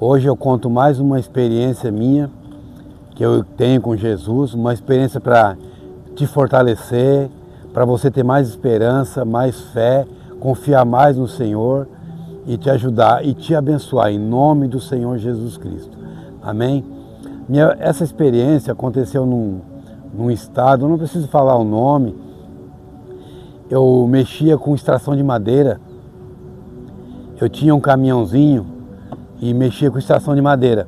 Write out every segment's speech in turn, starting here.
Hoje eu conto mais uma experiência minha que eu tenho com Jesus, uma experiência para te fortalecer, para você ter mais esperança, mais fé, confiar mais no Senhor e te ajudar e te abençoar em nome do Senhor Jesus Cristo. Amém? Essa experiência aconteceu num estado, eu não preciso falar o nome. Eu mexia com extração de madeira. Eu tinha um caminhãozinho e mexia com extração de madeira.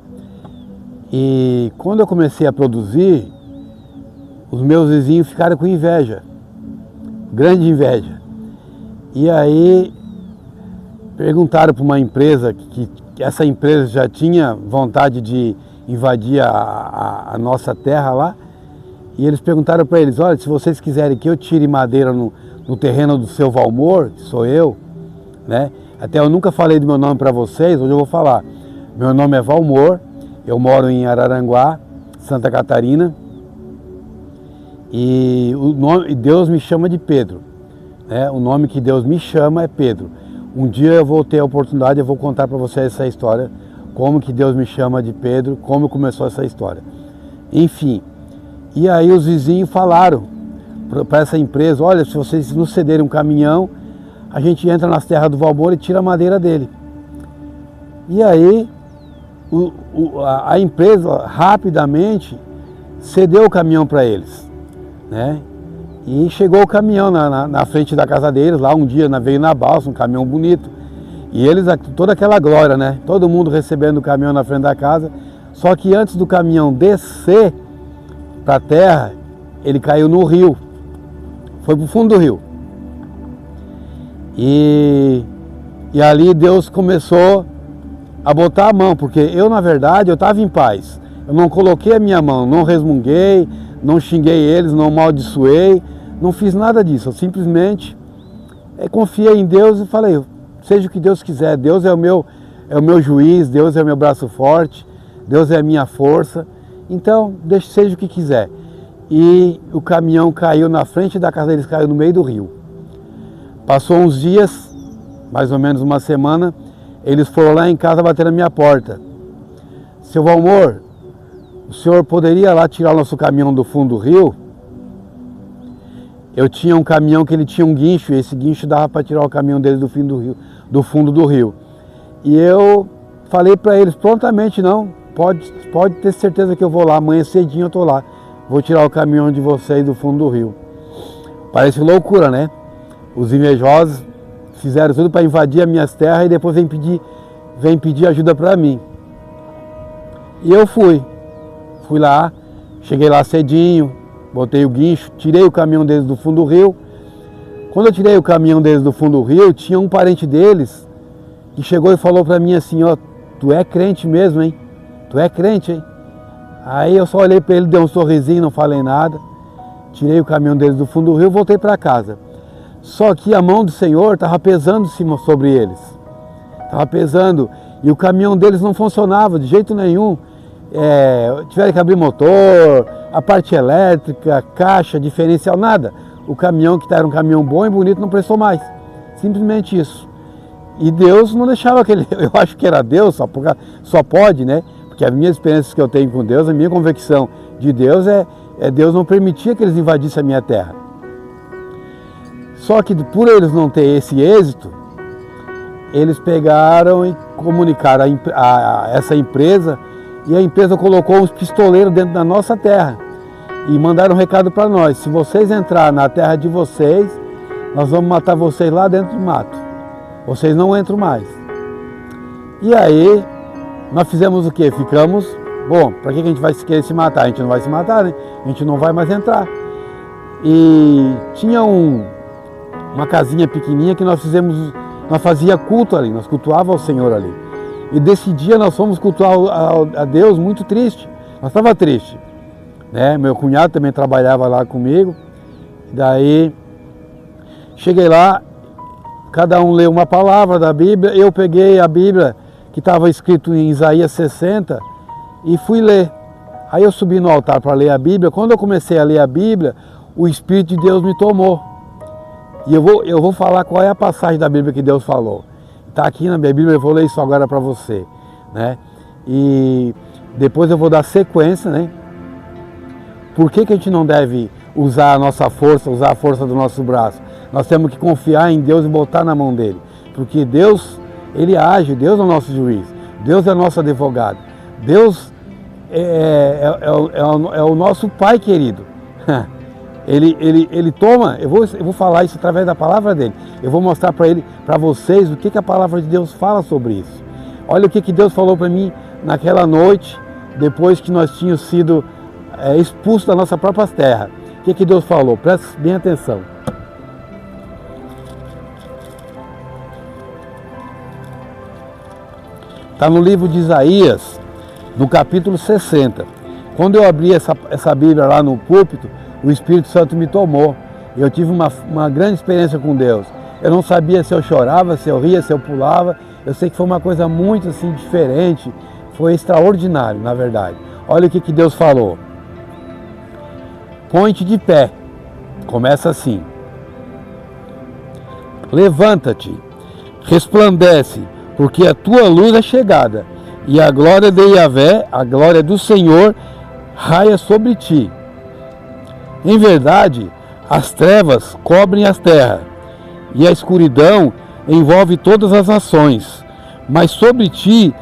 E quando eu comecei a produzir, os meus vizinhos ficaram com inveja, grande inveja. E aí perguntaram para uma empresa, que essa empresa já tinha vontade de invadir a nossa terra lá, e eles perguntaram para eles: olha, se vocês quiserem que eu tire madeira no terreno do seu Valmor, que sou eu, né? Até eu nunca falei do meu nome para vocês, hoje eu vou falar. Meu nome é Valmor, eu moro em Araranguá, Santa Catarina, e Deus me chama de Pedro, né? O nome que Deus me chama é Pedro. Um dia eu vou ter a oportunidade, eu vou contar para vocês essa história, como que Deus me chama de Pedro, como começou essa história. Enfim, e aí os vizinhos falaram para essa empresa: olha, se vocês nos cederem um caminhão, a gente entra nas terras do Valmor e tira a madeira dele. E aí a empresa rapidamente cedeu o caminhão para eles, né? E chegou o caminhão na frente da casa deles, lá um dia veio na balsa, um caminhão bonito. E eles, toda aquela glória, né? Todo mundo recebendo o caminhão na frente da casa. Só que antes do caminhão descer para a terra, ele caiu no rio. Foi para o fundo do rio. E ali Deus começou a botar a mão, porque eu, na verdade, eu estava em paz. Eu não coloquei a minha mão, não resmunguei, não xinguei eles, não amaldiçoei, não fiz nada disso. Eu simplesmente confiei em Deus e falei: seja o que Deus quiser, Deus é o meu juiz, Deus é o meu braço forte, Deus é a minha força, então seja o que quiser. E o caminhão caiu na frente da casa deles, caiu no meio do rio. Passou uns dias, mais ou menos uma semana, eles foram lá em casa bater na minha porta: seu Valmor, o senhor poderia lá tirar o nosso caminhão do fundo do rio? Eu tinha um caminhão que ele tinha um guincho, e esse guincho dava para tirar o caminhão deles do fundo do rio. E eu falei para eles prontamente: não, pode ter certeza que eu vou lá, amanhã cedinho eu estou lá, vou tirar o caminhão de vocês do fundo do rio. Parece loucura, né? Os invejosos fizeram tudo para invadir as minhas terras e depois vem pedir ajuda para mim. E eu fui lá, cheguei lá cedinho, botei o guincho, tirei o caminhão deles do fundo do rio. Quando eu tirei o caminhão deles do fundo do rio, tinha um parente deles que chegou e falou para mim assim: ó, tu é crente mesmo, hein? Tu é crente, hein? Aí eu só olhei para ele, dei um sorrisinho, não falei nada. Tirei o caminhão deles do fundo do rio e voltei para casa. Só que a mão do Senhor estava pesando sobre eles. Estava pesando. E o caminhão deles não funcionava de jeito nenhum. Tiveram que abrir motor, a parte elétrica, caixa, diferencial, nada. O caminhão, que era um caminhão bom e bonito, não prestou mais. Simplesmente isso. E Deus não deixava aquele... Eu acho que era Deus, só pode, né? Porque a minha experiência que eu tenho com Deus, a minha convicção de Deus Deus não permitia que eles invadissem a minha terra. Só que por eles não ter esse êxito, eles pegaram e comunicaram a essa empresa, e a empresa colocou uns pistoleiros dentro da nossa terra e mandaram um recado para nós: se vocês entrarem na terra de vocês, nós vamos matar vocês lá dentro do mato. Vocês não entram mais. E aí, nós fizemos o quê? Ficamos, bom, para que a gente vai querer se matar? A gente não vai se matar, né? A gente não vai mais entrar. E tinha uma casinha pequenininha que nós fazia culto ali, nós cultuávamos ao Senhor ali. E desse dia nós fomos cultuar a Deus muito triste. Nós estávamos tristes, né? Meu cunhado também trabalhava lá comigo. Daí, cheguei lá, cada um leu uma palavra da Bíblia. Eu peguei a Bíblia que estava escrito em Isaías 60 e fui ler. Aí eu subi no altar para ler a Bíblia. Quando eu comecei a ler a Bíblia, o Espírito de Deus me tomou. E eu vou falar qual é a passagem da Bíblia que Deus falou. Está aqui na minha Bíblia, eu vou ler isso agora para você, né? E depois eu vou dar sequência, né? Por que que a gente não deve usar a nossa força, usar a força do nosso braço? Nós temos que confiar em Deus e botar na mão dele. Porque Deus, ele age, Deus é o nosso juiz, Deus é o nosso advogado, Deus é o nosso Pai querido. Ele toma, eu vou falar isso através da palavra dele. Eu vou mostrar para vocês o que a palavra de Deus fala sobre isso. Olha o que Deus falou para mim naquela noite, depois que nós tínhamos sido expulsos da nossa própria terra. O que Deus falou? Presta bem atenção. Está no livro de Isaías, no capítulo 60. Quando eu abri essa Bíblia lá no púlpito, o Espírito Santo me tomou. Eu tive uma grande experiência com Deus. Eu não sabia se eu chorava, se eu ria, se eu pulava. Eu sei que foi uma coisa muito assim diferente. Foi extraordinário, na verdade. Olha o que Deus falou. Põe-te de pé. Começa assim. Levanta-te, resplandece, porque a tua luz é chegada, e a glória de Yahvé, a glória do Senhor, raia sobre ti. Em verdade, as trevas cobrem as terras, e a escuridão envolve todas as nações. Mas sobre ti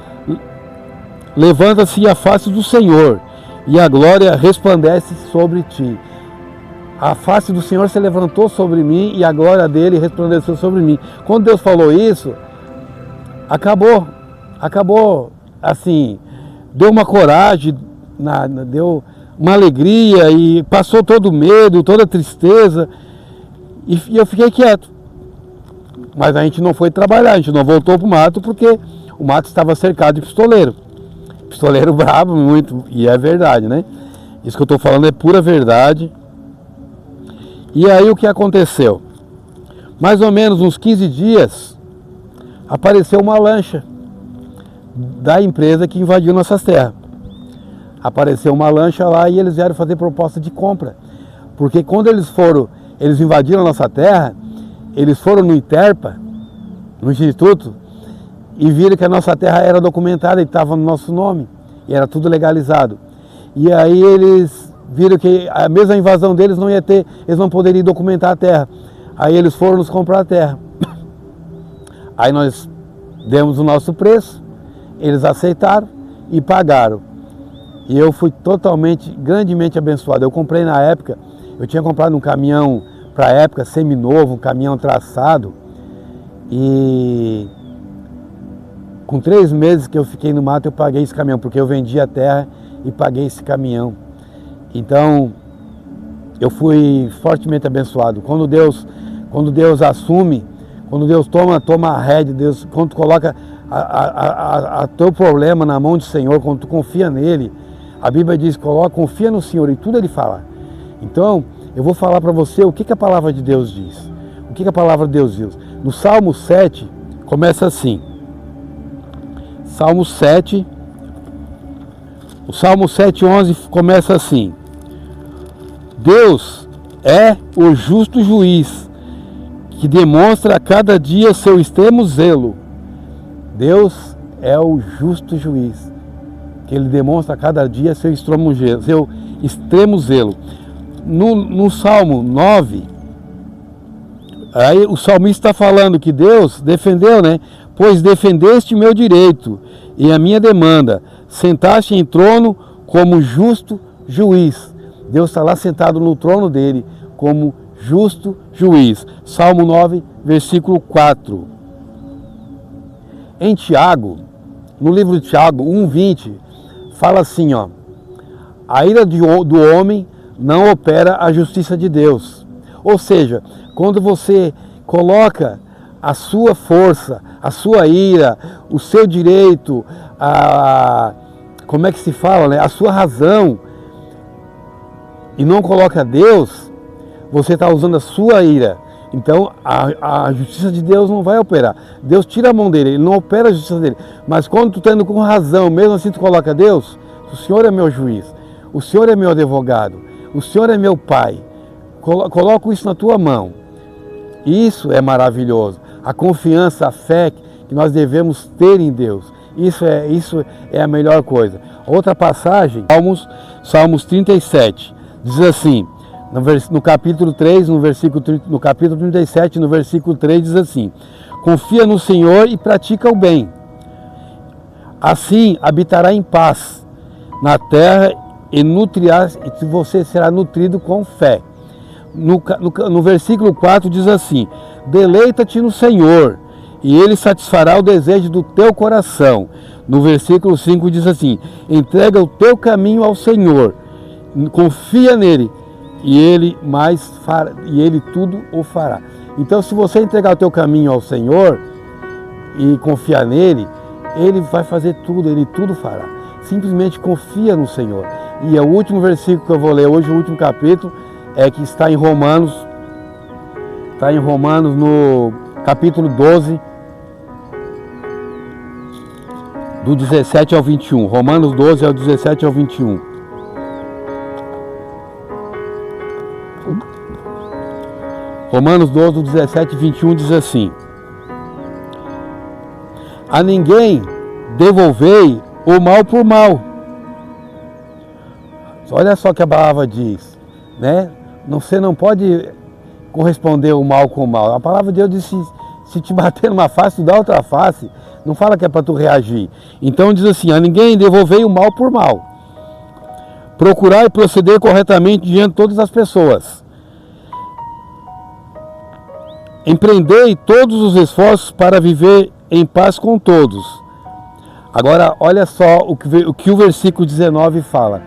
levanta-se a face do Senhor, e a glória resplandece sobre ti. A face do Senhor se levantou sobre mim, e a glória dele resplandeceu sobre mim. Quando Deus falou isso, acabou assim, deu uma coragem, deu uma alegria, e passou todo o medo, toda a tristeza, e eu fiquei quieto. Mas a gente não foi trabalhar, a gente não voltou para o mato, porque o mato estava cercado de pistoleiro. Pistoleiro bravo muito, e é verdade, né? Isso que eu estou falando é pura verdade. E aí o que aconteceu? Mais ou menos uns 15 dias, apareceu uma lancha da empresa que invadiu nossas terras. Apareceu uma lancha lá e eles vieram fazer proposta de compra. Porque quando eles invadiram a nossa terra, eles foram no ITERPA, no Instituto, e viram que a nossa terra era documentada e estava no nosso nome, e era tudo legalizado. E aí eles viram que a mesma invasão deles não ia ter, eles não poderiam documentar a terra. Aí eles foram nos comprar a terra. Aí nós demos o nosso preço, eles aceitaram e pagaram. E eu fui grandemente abençoado. Eu comprei na época, eu tinha comprado um caminhão para a época, seminovo, um caminhão traçado. E com 3 meses que eu fiquei no mato, eu paguei esse caminhão, porque eu vendi a terra e paguei esse caminhão. Então, eu fui fortemente abençoado. Quando Deus assume, quando Deus toma a rédea, quando tu coloca a teu problema na mão do Senhor, quando tu confia nele, a Bíblia diz, confia no Senhor e tudo ele fala. Então, eu vou falar para você o que a palavra de Deus diz. O que a palavra de Deus diz. No Salmo 7, começa assim. Salmo 7, o Salmo 7:11 começa assim. Deus é o justo juiz, que demonstra a cada dia seu extremo zelo. Deus é o justo juiz, que ele demonstra a cada dia seu extremo zelo. No Salmo 9, aí o salmista está falando que Deus defendeu, né? Pois defendeste o meu direito e a minha demanda, sentaste em trono como justo juiz. Deus está lá sentado no trono dele como justo juiz. Salmo 9, versículo 4. Em Tiago, no livro de Tiago 1:20, fala assim, ó: a ira do homem não opera a justiça de Deus. Ou seja, quando você coloca a sua força, a sua ira, o seu direito, como é que se fala, né? A sua razão, e não coloca Deus, você está usando a sua ira. Então a justiça de Deus não vai operar. Deus tira a mão dele, ele não opera a justiça dele. Mas quando tu está indo com razão, mesmo assim tu coloca Deus, o Senhor é meu juiz, o Senhor é meu advogado, o Senhor é meu Pai. Coloco isso na tua mão. Isso é maravilhoso. A confiança, a fé que nós devemos ter em Deus. Isso é a melhor coisa. Outra passagem, Salmos 37, diz assim, no capítulo 3, no capítulo 37, no versículo 3, diz assim: confia no Senhor e pratica o bem. Assim habitará em paz na terra e você será nutrido com fé. No versículo 4 diz assim: deleita-te no Senhor e Ele satisfará o desejo do teu coração. No versículo 5 diz assim: entrega o teu caminho ao Senhor, confia nele e Ele tudo o fará. Então, se você entregar o teu caminho ao Senhor e confiar nele, Ele vai fazer tudo, Ele tudo fará. Simplesmente confia no Senhor. E o último versículo que eu vou ler hoje, o último capítulo, é que está em Romanos no capítulo 12, do 17 ao 21. Romanos 12, ao 17 ao 21. Romanos 12, do 17 e 21 diz assim: a ninguém devolvei o mal por mal. Olha só o que a palavra diz, né? Você não pode corresponder o mal com o mal. A palavra de Deus diz: se te bater numa face, tu dá outra face. Não fala que é para tu reagir. Então diz assim: a ninguém devolvei o mal por mal. Procurar e proceder corretamente diante de todas as pessoas. Empreendei todos os esforços para viver em paz com todos. Agora, olha só o que o versículo 19 fala.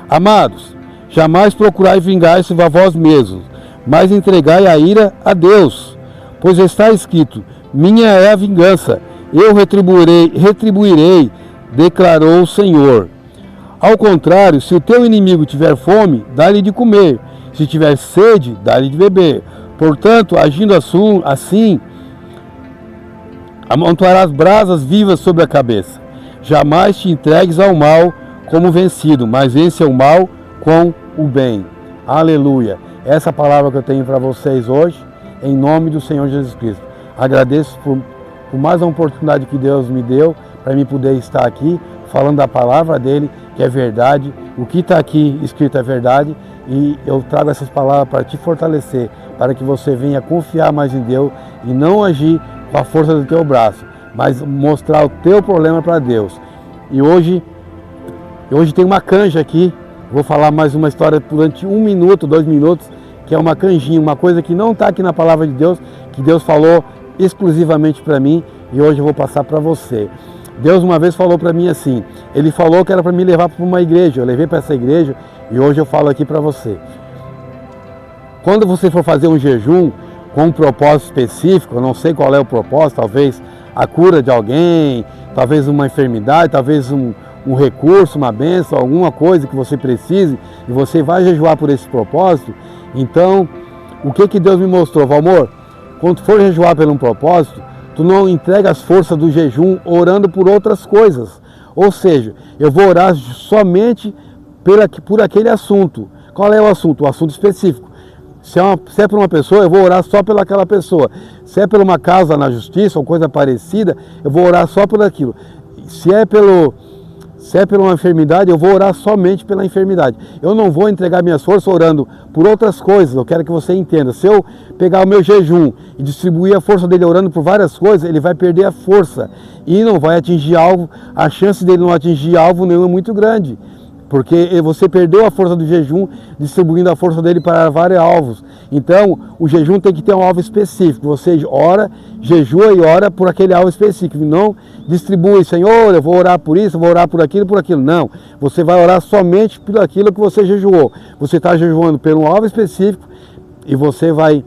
Amados, jamais procurai vingar-se a vós mesmos, mas entregai a ira a Deus. Pois está escrito: minha é a vingança, eu retribuirei, declarou o Senhor. Ao contrário, se o teu inimigo tiver fome, dá-lhe de comer. Se tiver sede, dá-lhe de beber. Portanto, agindo assim, amontoarás brasas vivas sobre a cabeça. Jamais te entregues ao mal como vencido, mas vence o mal com o bem. Aleluia. Essa palavra que eu tenho para vocês hoje, em nome do Senhor Jesus Cristo. Agradeço por mais uma oportunidade que Deus me deu para mim poder estar aqui falando da palavra dele, que é verdade. O que está aqui escrito é verdade, e eu trago essas palavras para te fortalecer, para que você venha confiar mais em Deus e não agir com a força do teu braço, mas mostrar o teu problema para Deus. E hoje tem uma canja aqui, vou falar mais uma história durante 1 minuto, 2 minutos, que é uma canjinha, uma coisa que não está aqui na palavra de Deus, que Deus falou exclusivamente para mim, e hoje eu vou passar para você. Deus uma vez falou para mim assim, Ele falou que era para me levar para uma igreja, eu levei para essa igreja e hoje eu falo aqui para você. Quando você for fazer um jejum com um propósito específico, eu não sei qual é o propósito, talvez a cura de alguém, talvez uma enfermidade, talvez um recurso, uma bênção, alguma coisa que você precise, e você vai jejuar por esse propósito. Então, o que Deus me mostrou, Valmor? Quando tu for jejuar por um propósito, tu não entrega as forças do jejum orando por outras coisas. Ou seja, eu vou orar somente por aquele assunto. Qual é o assunto? O assunto específico. Se é por uma pessoa, eu vou orar só pelaquela pessoa. Se é por uma causa na justiça ou coisa parecida, eu vou orar só por aquilo. Se é por uma enfermidade, eu vou orar somente pela enfermidade. Eu não vou entregar minhas forças orando por outras coisas. Eu quero que você entenda. Se eu pegar o meu jejum e distribuir a força dele orando por várias coisas, ele vai perder a força e não vai atingir alvo. A chance dele não atingir alvo nenhum é muito grande, porque você perdeu a força do jejum distribuindo a força dele para vários alvos. Então, o jejum tem que ter um alvo específico. Você ora, jejua e ora por aquele alvo específico. Não distribui, Senhor, eu vou orar por isso, eu vou orar por aquilo, por aquilo. Não, você vai orar somente por aquilo que você jejuou. Você está jejuando pelo alvo específico e você vai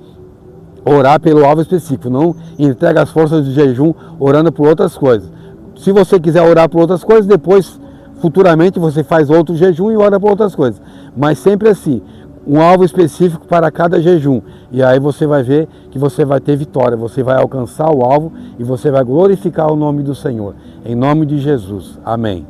orar pelo alvo específico. Não entrega as forças do jejum orando por outras coisas. Se você quiser orar por outras coisas, depois futuramente você faz outro jejum e ora por outras coisas. Mas sempre assim, um alvo específico para cada jejum. E aí você vai ver que você vai ter vitória. Você vai alcançar o alvo e você vai glorificar o nome do Senhor. Em nome de Jesus. Amém.